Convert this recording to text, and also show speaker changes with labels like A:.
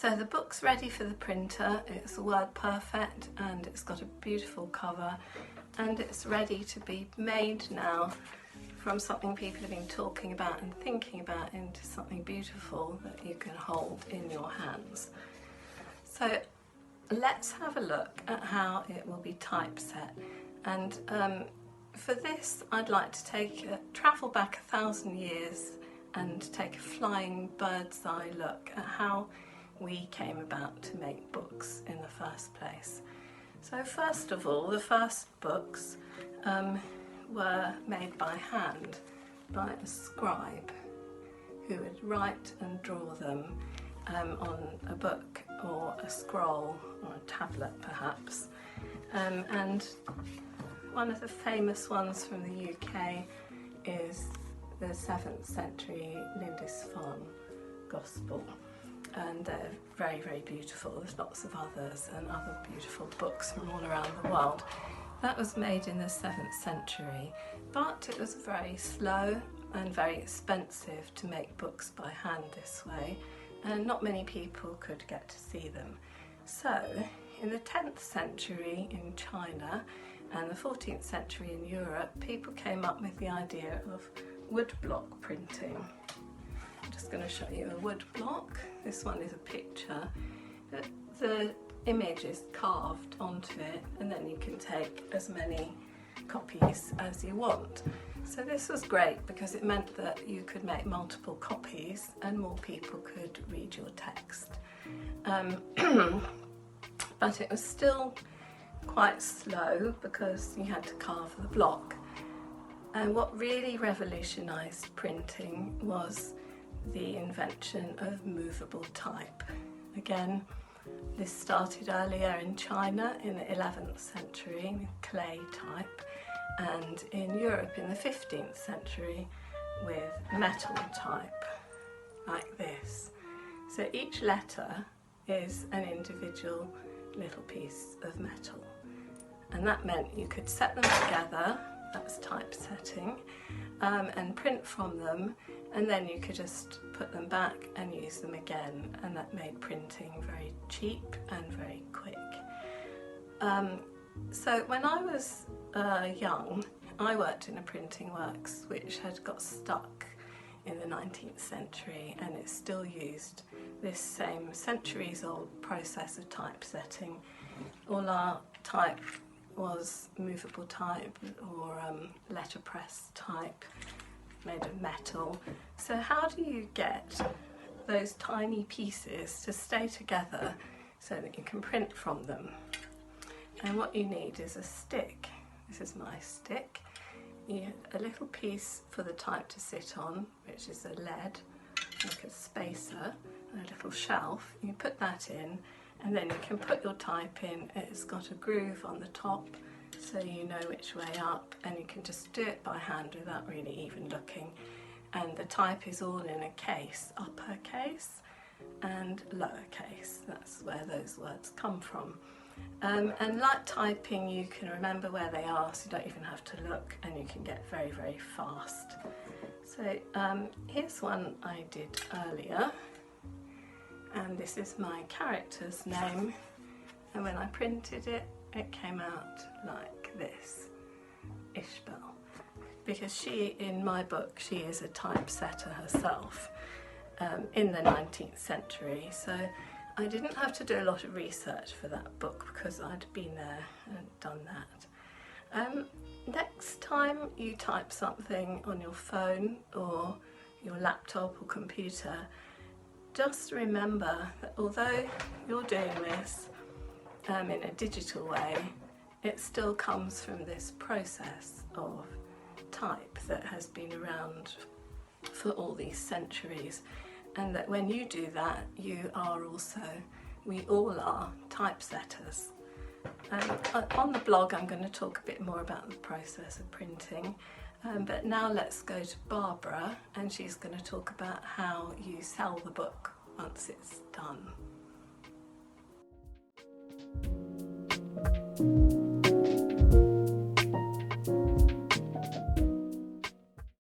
A: So the book's ready for the printer, it's word perfect and it's got a beautiful cover and it's ready to be made now from something people have been talking about and thinking about into something beautiful that you can hold in your hands. So let's have a look at how it will be typeset, and for this I'd like to travel back 1,000 years and take a flying bird's eye look at how we came about to make books in the first place. So first of all, the first books were made by hand by a scribe who would write and draw them on a book or a scroll or a tablet perhaps. And one of the famous ones from the UK is the 7th century Lindisfarne Gospel, and they're very, very beautiful. There's lots of others and other beautiful books from all around the world. That was made in the 7th century, but it was very slow and very expensive to make books by hand this way, and not many people could get to see them. So in the 10th century in China and the 14th century in Europe, people came up with the idea of woodblock printing. I'm just going to show you a woodblock. This one is a picture. The image is carved onto it, and then you can take as many copies as you want. So this was great because it meant that you could make multiple copies and more people could read your text. But it was still quite slow because you had to carve the block. And what really revolutionised printing was the invention of movable type. Again, this started earlier in China in the 11th century with clay type, and in Europe in the 15th century with metal type, like this. So each letter is an individual little piece of metal, and that meant you could set them together, that's typesetting, and print from them, and then you could just put them back and use them again, and that made printing very cheap and very quick. So when I was young, I worked in a printing works which had got stuck in the 19th century, and it still used this same centuries-old process of typesetting. All our type was movable type or letterpress type made of metal. So how do you get those tiny pieces to stay together so that you can print from them? And what you need is a stick. This is my stick. You have a little piece for the type to sit on, which is a lead, like a spacer, and a little shelf. You put that in, and then you can put your type in. It's got a groove on the top, so you know which way up, and you can just do it by hand without really even looking. And the type is all in a case, uppercase and lowercase. That's where those words come from. And like typing, you can remember where they are, so you don't even have to look, and you can get very, very fast. So here's one I did earlier, and this is my character's name, and when I printed it, it came out like this, Ishbel, because she, in my book, she is a typesetter herself in the 19th century, so I didn't have to do a lot of research for that book because I'd been there and done that. Next time you type something on your phone or your laptop or computer, just remember that although you're doing this in a digital way, it still comes from this process of type that has been around for all these centuries, and that when you do that, you are also, we all are, typesetters. On the blog I'm going to talk a bit more about the process of printing, but now let's go to Barbara, and she's going to talk about how you sell the book once it's done.